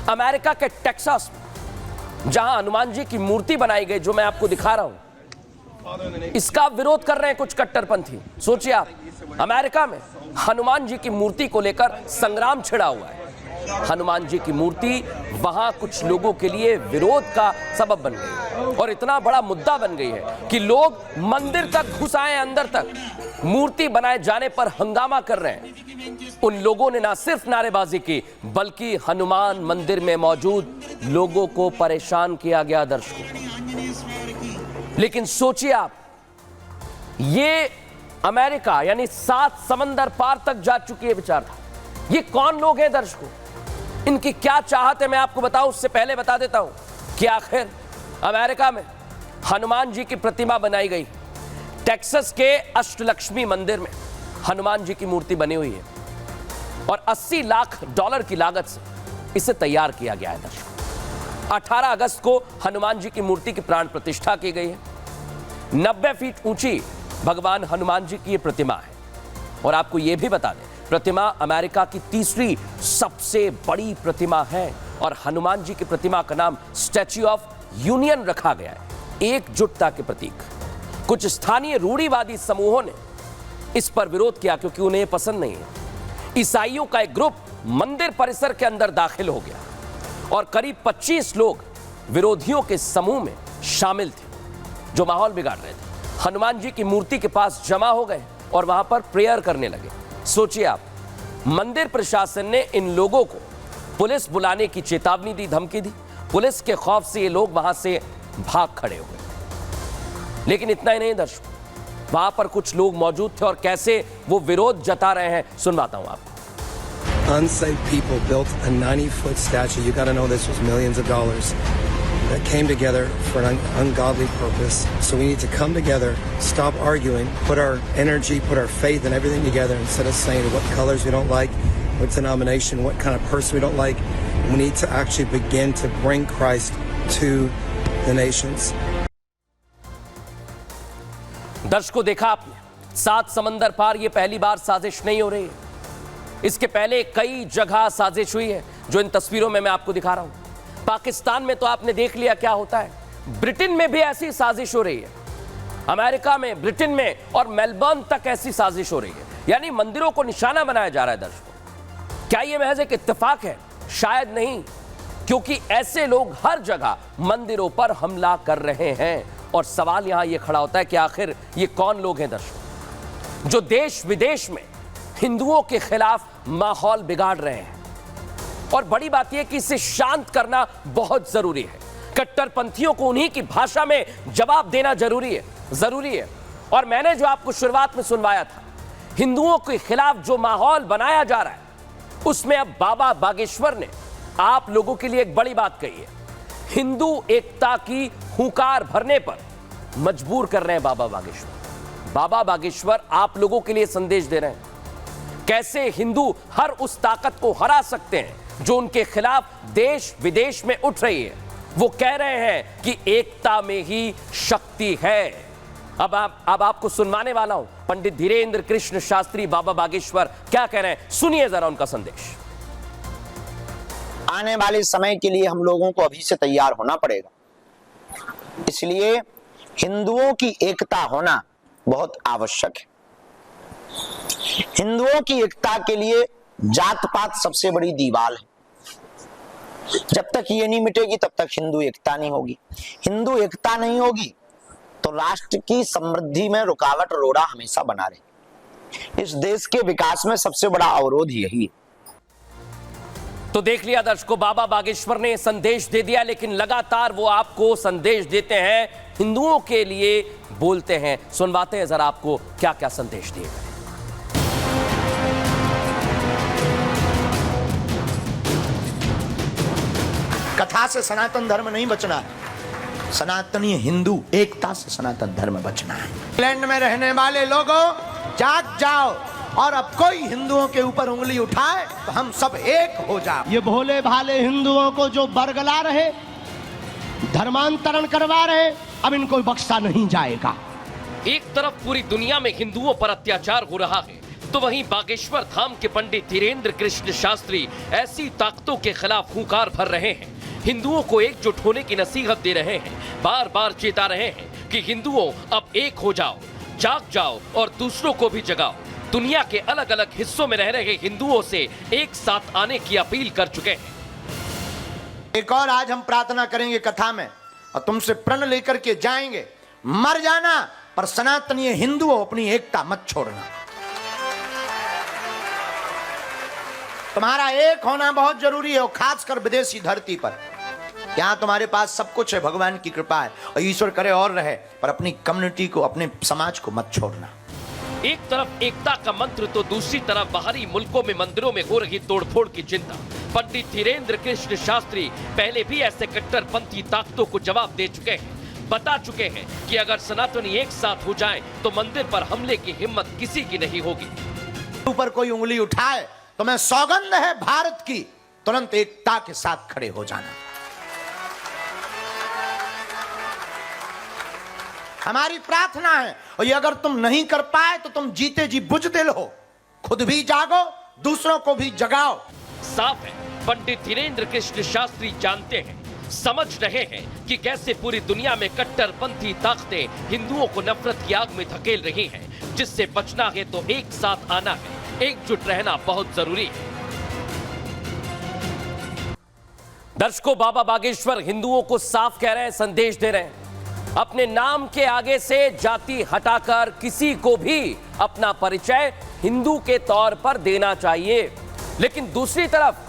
America के Texas में जहां हनुमान जी की मूर्ति बनाई गई, जो मैं आपको दिखा रहा हूं, इसका विरोध कर रहे हैं कुछ कट्टरपंथी। सोचिए आप, अमेरिका में हनुमान जी की मूर्ति को लेकर संग्राम छिड़ा हुआ है। हनुमान जी की मूर्ति वहां कुछ लोगों के लिए विरोध का सबब बन गई है और इतना बड़ा मुद्दा बन गई है कि लोग मंदिर तक घुस आए, अंदर तक मूर्ति बनाए जाने पर हंगामा कर रहे हैं। उन लोगों ने ना सिर्फ नारेबाजी की, बल्कि हनुमान मंदिर में मौजूद लोगों को परेशान किया गया, दर्शकों। लेकिन सोचिए आप, ये अमेरिका यानी 7 समंदर पार तक जा चुकी है विचारधारा। ये कौन लोग हैं दर्शकों, इनकी क्या चाहत है, मैं आपको बताऊं। उससे पहले बता देता हूं कि आखिर अमेरिका में हनुमान जी की प्रतिमा बनाई गई। टेक्सास के अष्टलक्ष्मी मंदिर में हनुमान जी की मूर्ति बनी हुई है और $80 लाख की लागत से इसे तैयार किया गया है दर्शकों। 18 अगस्त को हनुमान जी की मूर्ति की प्राण प्रतिष्ठा की गई है। 90 फीट ऊंची भगवान हनुमान जी की यह प्रतिमा है और आपको यह भी बता दें, प्रतिमा अमेरिका की तीसरी सबसे बड़ी प्रतिमा है और हनुमान जी की प्रतिमा का नाम स्टैच्यू ऑफ यूनियन रखा गया है, एकजुटता के प्रतीक। कुछ स्थानीय रूढ़िवादी समूहों ने इस पर विरोध किया क्योंकि उन्हें पसंद नहीं है। ईसाइयों का एक ग्रुप मंदिर परिसर के अंदर दाखिल हो गया और करीब 25 लोग विरोधियों के समूह में शामिल थे जो माहौल बिगाड़ रहे थे। हनुमान जी की मूर्ति के पास जमा हो गए और वहां पर प्रेयर करने लगे। सोचिए आप, मंदिर प्रशासन ने इन लोगों को पुलिस बुलाने की चेतावनी दी, धमकी दी। पुलिस के खौफ से ये लोग वहां से भाग खड़े हुए। लेकिन इतना ही नहीं दर्शकों, वहां पर कुछ लोग मौजूद थे और कैसे वो विरोध जता रहे हैं सुनवाता हूं आपको। Unsaved people built a 90-foot statue. You got to know this was millions of dollars that came together for an ungodly purpose. So we need to come together, stop arguing, put our energy, put our faith and everything together instead of saying what colors we don't like, what denomination, what kind of person we don't like. We need to actually begin to bring Christ to the nations. दर्शकों, देखा आपने, 7 समंदर पार ये पहली बार साजिश नहीं हो रही है। इसके पहले कई जगह साजिश हुई है जो इन तस्वीरों में मैं आपको दिखा रहा हूं। पाकिस्तान में तो आपने देख लिया क्या होता है, ब्रिटेन में भी ऐसी साजिश हो रही है, अमेरिका में, ब्रिटेन में और मेलबर्न तक ऐसी साजिश हो रही है। यानी मंदिरों को निशाना बनाया जा रहा है दर्शकों। क्या यह महज एक इत्तेफाक है? शायद नहीं, क्योंकि ऐसे लोग हर जगह मंदिरों पर हमला कर रहे हैं। और सवाल यहां यह खड़ा होता है कि आखिर ये कौन लोग हैं दर्शकों, जो देश विदेश में हिंदुओं के खिलाफ माहौल बिगाड़ रहे हैं। और बड़ी बात यह कि इसे शांत करना बहुत जरूरी है। कट्टरपंथियों को उन्हीं की भाषा में जवाब देना जरूरी है। और मैंने जो आपको शुरुआत में सुनवाया था, हिंदुओं के खिलाफ जो माहौल बनाया जा रहा है, उसमें अब बाबा बागेश्वर ने आप लोगों के लिए एक बड़ी बात कही है। हिंदू एकता की हुंकार भरने पर मजबूर कर रहे हैं बाबा बागेश्वर। बाबा बागेश्वर आप लोगों के लिए संदेश दे रहे हैं, कैसे हिंदू हर उस ताकत को हरा सकते हैं जो उनके खिलाफ देश विदेश में उठ रही है। वो कह रहे हैं कि एकता में ही शक्ति है। अब आपको सुनवाने वाला हूं पंडित धीरेन्द्र कृष्ण शास्त्री बाबा बागेश्वर क्या कह रहे हैं, सुनिए जरा उनका संदेश। आने वाले समय के लिए हम लोगों को अभी से तैयार होना पड़ेगा। इसलिए हिंदुओं की एकता होना बहुत आवश्यक है। हिंदुओं की एकता के लिए जात पात सबसे बड़ी दीवार है। जब तक ये नहीं मिटेगी तब तक हिंदू एकता नहीं होगी। हिंदू एकता नहीं होगी तो राष्ट्र की समृद्धि में रुकावट रोड़ा हमेशा बना रहे। इस देश के विकास में सबसे बड़ा अवरोध यही है। तो देख लिया दर्शकों, बाबा बागेश्वर ने संदेश दे दिया, लेकिन लगातार वो आपको संदेश देते हैं, हिंदुओं के लिए बोलते हैं। सुनवाते हैं जरा आपको क्या क्या संदेश दिए गए। कथा से सनातन धर्म नहीं बचना है, सनातनी हिंदू एकता से सनातन धर्म बचना है। इंग्लैंड में रहने वाले लोगों, जाग जाओ और अब कोई हिंदुओं के ऊपर उंगली उठाए तो हम सब एक हो जाओ। ये भोले भाले हिंदुओं को जो बरगला रहे, धर्मांतरण करवा रहे, अब इनको बख्शा नहीं जाएगा। एक तरफ पूरी दुनिया में हिंदुओं पर अत्याचार हो रहा है, तो वहीं बागेश्वर धाम के पंडित धीरेन्द्र कृष्ण शास्त्री ऐसी ताकतों के खिलाफ हुंकार भर रहे हैं, हिंदुओं को एकजुट होने की नसीहत दे रहे हैं, बार बार चेता रहे हैं कि हिंदुओं अब एक हो जाओ, जाग जाओ और दूसरों को भी जगाओ। दुनिया के अलग अलग हिस्सों में रह रहे हिंदुओं से एक साथ आने की अपील कर चुके हैं। एक और आज हम प्रार्थना करेंगे कथा में और तुमसे प्रण लेकर के जाएंगे, मर जाना पर सनातनीय हिंदुओं अपनी एकता मत छोड़ना। तुम्हारा एक होना बहुत जरूरी है, और खासकर विदेशी धरती पर। यहां तुम्हारे पास सब कुछ है, भगवान की कृपा है और ईश्वर करे और रहे, पर अपनी कम्युनिटी को, अपने समाज को मत छोड़ना। एक तरफ एकता का मंत्र तो दूसरी तरफ बाहरी मुल्कों में मंदिरों में हो रही तोड़फोड़ की चिंता। पंडित धीरेन्द्र कृष्ण शास्त्री पहले भी ऐसे कट्टरपंथी ताकतों को जवाब दे चुके हैं, बता चुके हैं कि अगर सनातनी एक साथ हो जाएं तो मंदिर पर हमले की हिम्मत किसी की नहीं होगी। ऊपर कोई उंगली उठाए तो मैं सौगंध है भारत की, तुरंत एकता के साथ खड़े हो जाना। हमारी प्रार्थना है, और ये अगर तुम नहीं कर पाए तो तुम जीते जी बुझदिल हो, खुद भी जागो, दूसरों को भी जगाओ। साफ है, पंडित धीरेन्द्र कृष्ण शास्त्री जानते हैं, समझ रहे हैं कि कैसे पूरी दुनिया में कट्टरपंथी ताकतें हिंदुओं को नफरत की आग में धकेल रही हैं। जिससे बचना है तो एक साथ आना है, एकजुट रहना बहुत जरूरी है। दर्शकों, बाबा बागेश्वर हिंदुओं को साफ कह रहे हैं, संदेश दे रहे हैं, अपने नाम के आगे से जाति हटाकर किसी को भी अपना परिचय हिंदू के तौर पर देना चाहिए। लेकिन दूसरी तरफ